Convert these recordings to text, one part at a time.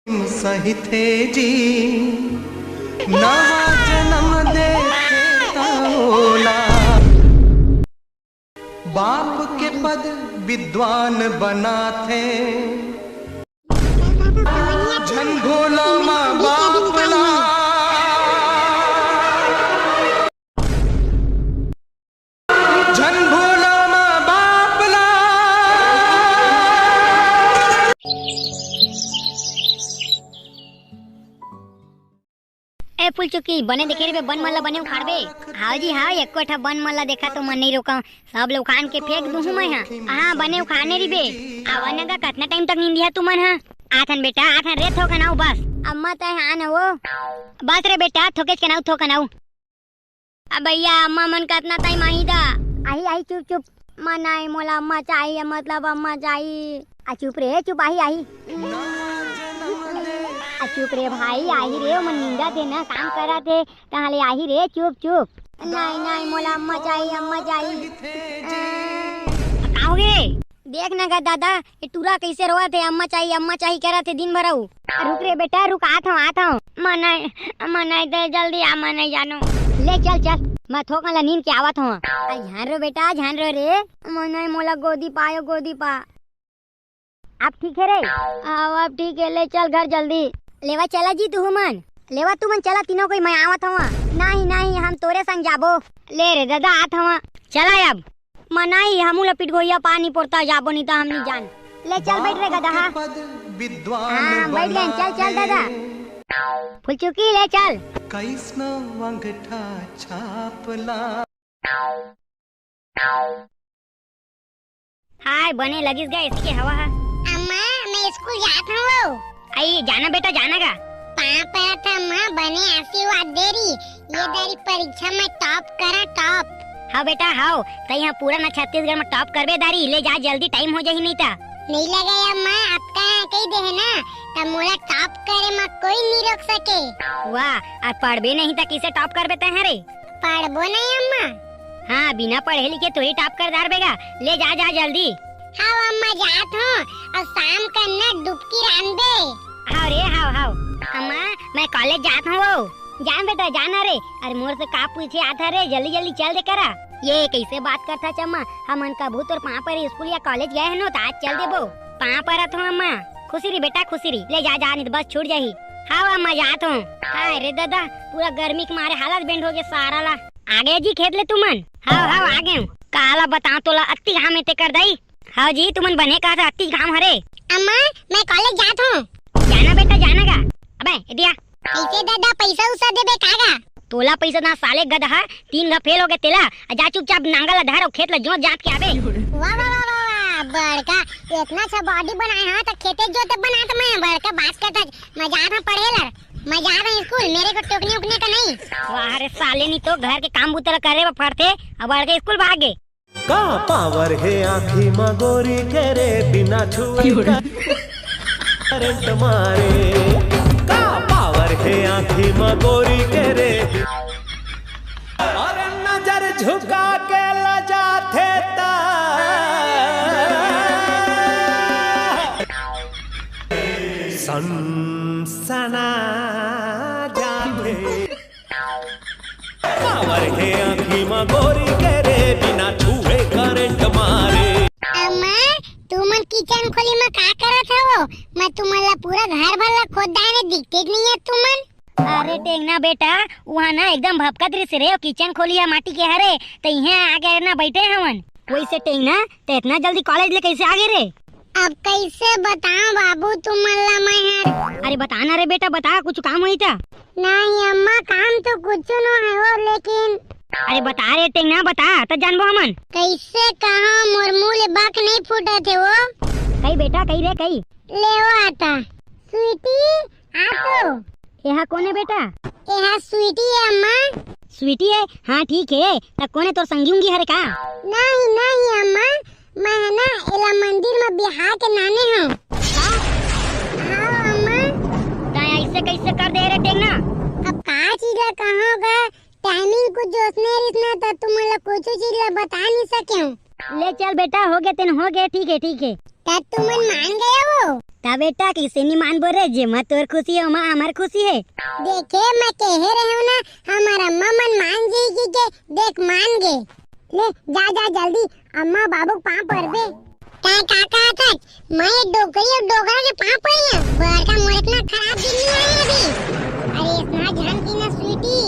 सही थे जी नवा जन्म देता ओला। बाप के पद विद्वान बना थे झंझोला माँ बापला। झंझोला माँ बापला। ए फुलचुकी बने देखे रे बन मल्ला बने उखाड़ बे। हां जी हां एक बन मल्ला देखा तो मन नहीं रोका सब लोग खान के फेंक दूं मैं। हां बने उखाड़ने री बे आवाने का कितना टाइम तक नींद दिया तू मन। हां आथन बेटा आथन रे थो कनाऊ बस अम्मा तय हां न वो बस रे बेटा थोकेच कनाऊ थो कनाऊ। अब भैया अम्मा मन कितना टाइम आई दा आई आई चुप चुप मन आई मोला अम्मा चाहिए मतलब अम्मा चाहिए। आ चुप रे चुप आई चुप रे भाई आई रे मन निंदा थे ना काम करा थे ताले आई रे चुप चुप। नहीं नहीं मोला अम्मा चाहिए आओगे देख ना गा दादा ये टूरा कैसे रोआ थे अम्मा चाहिए कह रहा थे दिन भर। रुक रे बेटा रुक आता हूँ मनाई दे जल्दी आ मनाई जानो ले चल मैं थोक ला नींद के आवत हूँ। ध्यान रो बेटा ध्यान रो रे मनाई मोला गोदी पा। अब ठीक है रे अब ठीक है ले चल घर जल्दी लेवा चला जी तू मन चला तीनों कोई मैं आवत हवा। नहीं हम तोरे संग जाबो ले रे दादा आत हवा चला अब मनाई हमू लपिट गोइया पानी पोरता जाबो नहीं तो हम नहीं जान ले चल बैठ रे गधा। हां बैठ गए चल दादा फुलचुकी ले चल कैसना अंगठा छापला। हाय बने लगिस गए इसकी हवा। अम्मा मैं स्कूल जाता हूँ। आई जाना बेटा जाना का पापा था माँ बने आशीर्वाद देरी ये देरी परीक्षा में टॉप करा टॉप। हाँ बेटा हाँ तो यहाँ पूरा ना छत्तीसगढ़ में टॉप करबे दारी ले जा जल्दी टाइम हो जाही नहीं था नहीं लगे अम्मा आपका कही दे है ना तब मोला टॉप करे में कोई नहीं रोक सके। वाह आज पढ़बे नहीं था किसे टॉप करबे ते रे पढ़बो नहीं अम्मा। हाँ बिना पढ़े लिखे तो ही टॉप कर दार बेगा ले जा जल्दी। हाँ अम्मा जात हूँ और शाम का ना डुबकी रान दे। हाँ रे हाँ अम्मा मैं कॉलेज जाता हूँ जान बेटा जाना रे। अरे मोर से का पूछे आता रे जल्दी चल दे करा ये कैसे बात करता चम्मा हमन का भूत और पा पर स्कूल या कॉलेज गए हैं नो तो आज चल देबो पा पर तो अम्मा खुशी री बेटा खुशी री ले जा नहीं तो बस छूट जाही। हाँ अम्मा जात हूँ। हाँ रे दादा पूरा गर्मी के मारे हालत बेंड हो गए सारा ला आगे जी खेत ले तुमन। हाँ आगे काला बता तो ला अति घाम ते कर दई। हाँ जी तुमन बने कहा था अति घाम हरे। अम्मा मैं कॉलेज जात हूँ। जाना बेटा जाना का अबे दिया कैसे दादा पैसा उसा देबे कागा तोला पैसा ना साले गधा 3 घा फेल हो गए तेला जा चुपचाप नांगल धार खेत ला जोत जात के आबे। वाह बड़का इतना अच्छा बॉडी बनाए हां तो खेते जोते बना तो मैं बड़का बात करता मैं जा रहा पढ़ेला मैं जा रहा स्कूल मेरे को टोकने उकने का नहीं। वाह रे साले नहीं तो घर के काम बुतरा करे पड़ते अब बड़के स्कूल भागे का पावर है आँखी मगोरी के रे बिना छुए करंट मारे का पावर है आँखी मगोरी के रे और नजर झुका के लजा थे सनसना जाते पावर है आँखी मगोरी के रे बिना छुए करंट मारे। अम्मा तुमन किचन खोली में का करत हो मैं तुम्हारा पूरा घर भर खोद दाने दिखते नहीं है तुमन। अरे टेंगना बेटा वहाँ ना एकदम भपकत रही रे किचन खोली है माटी के हरे तो यहाँ आगे ना बैठे हवन वैसे टेंगना तो इतना जल्दी कॉलेज ले कैसे आगे रे। अब कैसे बताऊं बाबू तुम्हारा मैं अरे बताना रे बेटा बता कुछ काम हुई था। नहीं अम्मा काम तो कुछ न है वो लेकिन अरे बता रे टेंगना बता तो जानबो हमन कैसे कहा मोर मुंह बक नहीं फूटा थे वो कई बेटा कई रे कई ले वो आता स्वीटी आ तो यहाँ कौन है बेटा यहाँ स्वीटी है अम्मा। स्वीटी है हाँ ठीक है तो कौन है तो संगी हरे का नहीं अम्मा मैं है ना इला मंदिर में बिहार के नाने हूँ। हाँ अम्मा ऐसे कैसे कर दे रे टेंगना अब का चीज कहाँ होगा टाइमिंग कुछ जोशने रिसना तो तुम्हारा कुछ चीज बता नहीं सके हूँ। ले चल बेटा, हो गया तेन, हो गया, ठीक है ठीक है। तब तुम मान गए हो? ता बेटा किसे नहीं मान बोल रहे, जेमा तोर खुशी है वहाँ हमार खुशी है। देखे मैं कह रहे हूँ ना, हमारा अम्मा मन मान जाएगी के, देख मान गए। ले जा जा जल्दी, अम्मा बाबू पाँव पर बे। क्या काका था? मैं डोकरी और डोकरा के पाँव पर ही हूँ। बड़का मोर इतना खराब दिन नहीं आया अभी। अरे इतना जान की ना स्वीटी,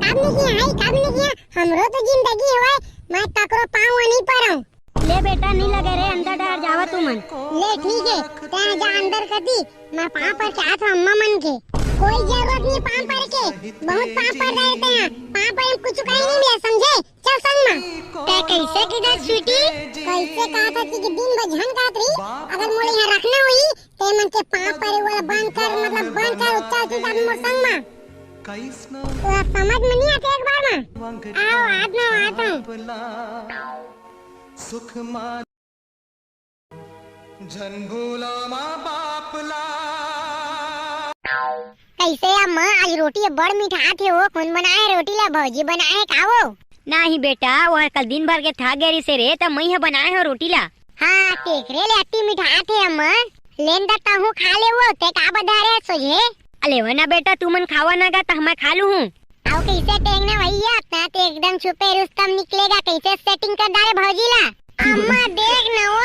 कब नहीं किया है, कब नहीं किया? हमरो तो जिंदगी है, मैं ककरो पाँव नहीं पर हूँ। ले बेटा नहीं लगे रे, अंदर डर जावा तू मन। ले ठीक है, तैं जा अंदर कर दी, मैं पाँव पर क्या था अम्मा मन के। कोई जरूरत नहीं पाँव पर के, बहुत पाँव पर रहते हैं, पाँव पर हम कुछ कहीं नहीं मिला, समझे? चल संग में। तै कैसे किधर स्वीटी? कैसे कहा था कि दिन भर झन कहत रही, अगर मोले यहाँ रखना हुई ते मन के पाँव पर वाला बंद कर, मतलब बंद कर, उच्चाल चीज आदमी मोर संग में। तो समझ में नहीं आते एक बार में? आओ आता हूँ। सुख मा झन भूला माँ बापला। कैसे अम्मा आज रोटी बड़ मीठा थे, वो कौन बनाए रोटी? ला भौजी बनाए का वो? नहीं बेटा, वो कल दिन भर के था गेरी से रे, तब मैं बनाए हो रोटी ला। हाँ केकरे ले अति मीठा थे अम्मा, लेन दता हूँ खा ले वो, ते का बधारे सोझे? अले वना बेटा तू मन खावा ना गा तो मैं खा लू हूँ। आओ कैसे टेंगना भैया, अपना तो एकदम छुपे रुस्तम निकलेगा, कैसे सेटिंग कर डाले भौजी ला? अम्मा देख न वो।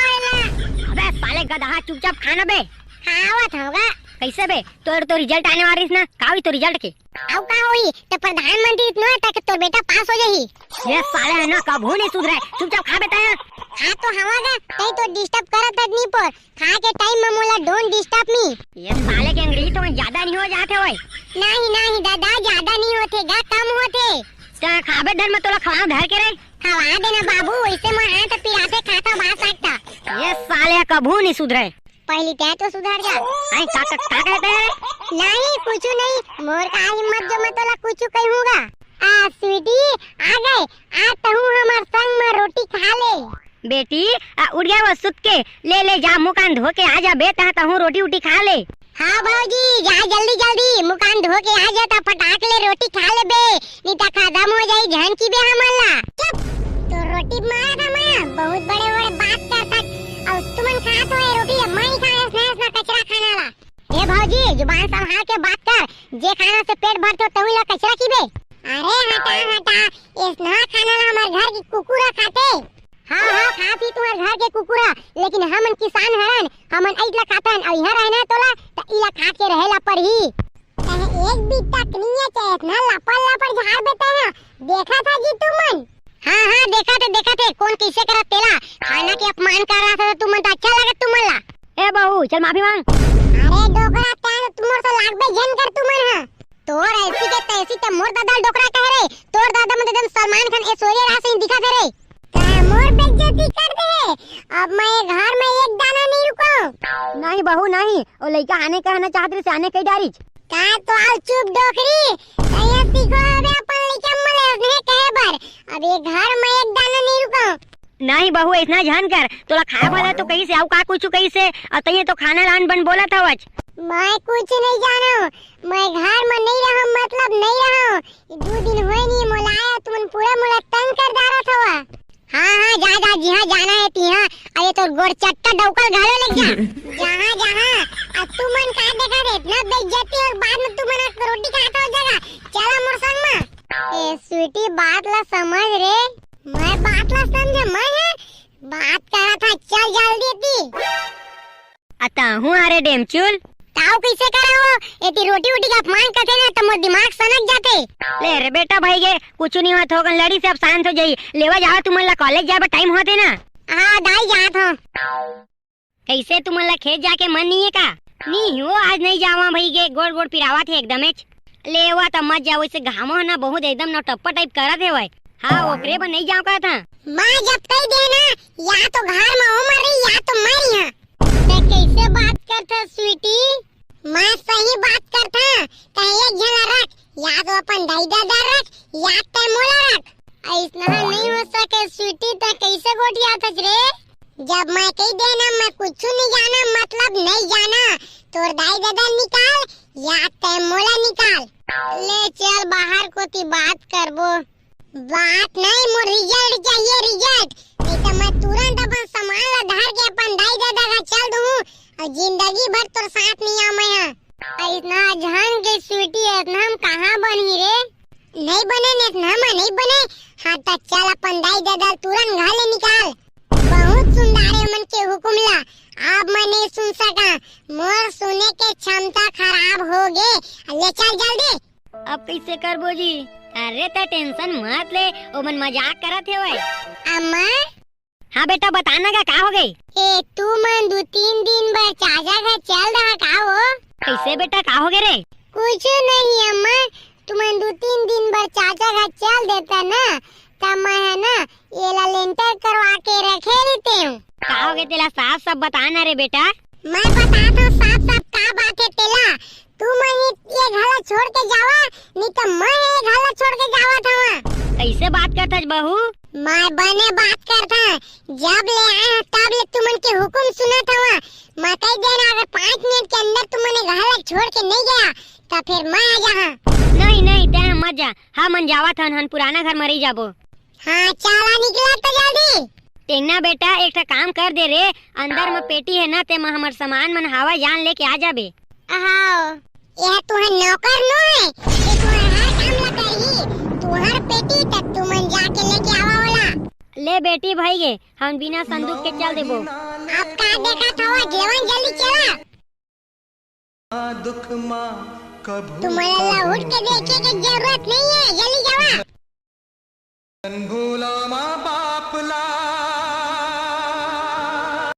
अबे साले गधा, चुपचाप खाना बे। खावत होगा। कैसे बे? तोर तो रिजल्ट आने वाली ना, का हुई तो रिजल्ट के? आओ का हुई तो प्रधानमंत्री इतना तक तो बेटा पास हो जाही। ये साले है ना कभू नहीं सुधरे, चुपचाप खा बेटा। हाँ तो हवागा, कहीं तो डिस्टर्ब करत नहीं पर, खा के टाइम में मोला डोंट डिस्टर्ब मी। ये साले के अंग्रेजी तो ज्यादा नहीं हो जाते होए। नहीं नहीं दादा, ज्यादा नहीं होते गा, कम होते। तो खाबे धर में तोला खवा धर के रे। खवा देना बाबू, वैसे मैं हाथ पिराते खाता बा सकता। ये साले कभू नहीं सुधरे। पहली तय तो सुधर जा। आई काका का कहते हैं? नहीं कुछ नहीं, मोर का हिम्मत जो मैं तोला कुछ कहूँगा। स्वीटी आ गए, आज तो हूँ हमार संग में रोटी खा ले। बेटी उठ गया वो सुत के, ले ले जा मुँह कान धो के आ जा बेटा, हूँ रोटी उटी खा ले। हाँ भौजी जा जल्दी जल्दी, मुँह कान धो के आ जाता, फटाक ले रोटी खा ले बे, नहीं तो खत्म हो जाई झन की बे हमला। चुप, तो रोटी मारा था मैं, बहुत बड़े बड़े बात करता, और तुमन खात हो रोटी, मैं ही खाया स्नेह कचरा खाना ला। ए भौजी जुबान संभाल के बात कर, जे खाना से पेट भरते हो तभी ला कचरा की बे। अरे हटा हटा, इतना खाना ला हमारे घर की कुकुरा खाते। हाँ हाँ खा पी तुम्हारे घर के कुकुरा, लेकिन हमन किसान हरन, हमन ऐला खातन, और यहाँ रहना तोला तो इला खा के रहेला पर ही। एक भी तक नहीं है, चाहे इतना लापर लापर झाड़ देते हैं, देखा था जी तुमन? हाँ हाँ देखा थे, कौन कैसे करा तेला, खाना के अपमान कर रहा था तुमन, तो अच्छा लगा तुमन ला। ए बहू चल माफी मांग। अरे डोकरा क्या तुमर से लाग बे जन कर तुमन हां, तोर ऐसी के तैसी तो मोर दादा डोकरा कह रे, तोर दादा मतलब एकदम सलमान खान ऐश्वर्या राय से दिखा दे रे। क्या मोर बेइज्जती कर दे? अब मैं घर में एक दाना नहीं रुको। नहीं बहू नहीं, ओ लड़का आने कहना चाहते से आने कई डारिज का तो आओ चुप डोकरी, ये सीखो अबे अपन लड़का मले उसने कहे बर, अब ये घर में एक दाना नहीं रुको। नहीं बहू इतना ध्यान कर, तोला खाए वाला तो कहीं से आउ का कुछ कहीं से, और तइए तो खाना लान बन बोला था वच। मैं कुछ नहीं जानो, मैं घर में नहीं रहूं, मतलब नहीं रहूं, 2 दिन हुए नहीं मोलाया, तुमन पूरा मोला तंग कर डारा था। हाँ जा जा, जहाँ जाना है तिहाँ, अरे तो गोड़ चट्टा डौकर घालो लग जा, जहाँ जहाँ। अब तुमन का देखा रे, इतना बेइज्जती और बाद में तुमन रोटी खाता हो जाएगा, चला मोर संग में। ए स्वीटी बात ला समझ रे, मैं बात ला समझे, मैं बात करा था, चल जल्दी दी। अता हूँ अरे डेमचुल ताऊ कैसे करा हो, एती रोटी उटी का अपमान करते ना तो मोर दिमाग सनक जाते। ले रे बेटा भाई गे, कुछ नहीं होत होगन, लड़ी से अब शांत हो जाई, लेवा जाओ तुमन ला कॉलेज जाए टाइम होते ना। हाँ दाई जात हूँ। कैसे तुमन ला खेत जाके मन नहीं है का? नहीं हो आज नहीं जावा भाई गे, गोड़ गोड़ पिरावा थे एकदम लेवा तो मत जाओ, इसे घामो ना बहुत एकदम नौटप्पा टाइप करा थे वही। हाँ ओकरे पर नहीं जाओ का था। मैं जब कही देना या तो घर में उमर रही या तो मरी है। ते कैसे बात करता स्वीटी? मैं सही बात करता, कहीं एक जना रख, या तो अपन दाई दादा रख, या ते मोला रख। ऐसा नहीं हो सके स्वीटी, ते कैसे गोटिया था रे? जब मैं कही देना मैं कुछ नहीं जाना, मतलब नहीं जाना, तोर दाई दादा निकाल या ते मोला निकाल। ले चल बाहर को ती बात करबो। बात नहीं, मोर रिजल्ट चाहिए, रिजल्ट नहीं तो मैं तुरंत अपन सामान ला धार के अपन दाई दादा का चल दूं और जिंदगी भर तोर साथ नहीं आ मैं इतना जान के स्वीटी इतना हम कहाँ बनी रे नहीं बने ने इतना मैं नहीं बने। हाँ तो चल अपन दाई दादा तुरंत घाले निकाल। बहुत सुंदर मन के हुकुम ला अब मैं नहीं सुन सका मोर सुने के क्षमता खराब हो गए। ले चल जल्दी। अब कैसे करबो जी? अरे तो टेंशन मत ले, ओ मन मजाक करत है वै। अम्मा हाँ बेटा बताना का हो गई? ए तू मन 2-3 दिन भर चाचा घर चल रहा का हो? कैसे बेटा का हो गए रे? कुछ नहीं अम्मा, तुम 2-3 दिन भर चाचा घर चल देता ना तब मैं है ना ये ला लेंटर करवा के रखे लेते हूँ। का हो गए तेला साफ साफ बताना रे बेटा। मैं बताता हूँ साफ साफ का बात है तेला। तू मैं ये घर छोड़ के जावा नहीं तो मैं ये घर छोड़ के जावा था। कैसे बात करता बहू? मैं बने बात करता जब ले आया तब ले तुमन के हुक्म सुना था। मैं कह देना अगर 5 मिनट के अंदर तुमने घर छोड़ के नहीं गया तो फिर मैं आ जा। नहीं नहीं ते मत जा, हम मन जावा था हन पुराना घर मरी जाबो। हाँ चला निकला तो जल्दी। टेंगना बेटा एक काम कर दे रे, अंदर में पेटी है ना ते में हमर सामान मन हवा जान लेके आ जाबे। आओ यह तुहर नौकर नो है, ये तुहर हर काम ला करही। तुहर पेटी तक तुमन जाके लेके आवा वाला। ले बेटी भाई गे हम बिना संदूक के चल देबो। अब का देखा था जेवन जल्दी चला। दुख माँ कभू तुम्हारा उठ के देखे की जरूरत नहीं है, जल्दी जावा। जन्मभूमि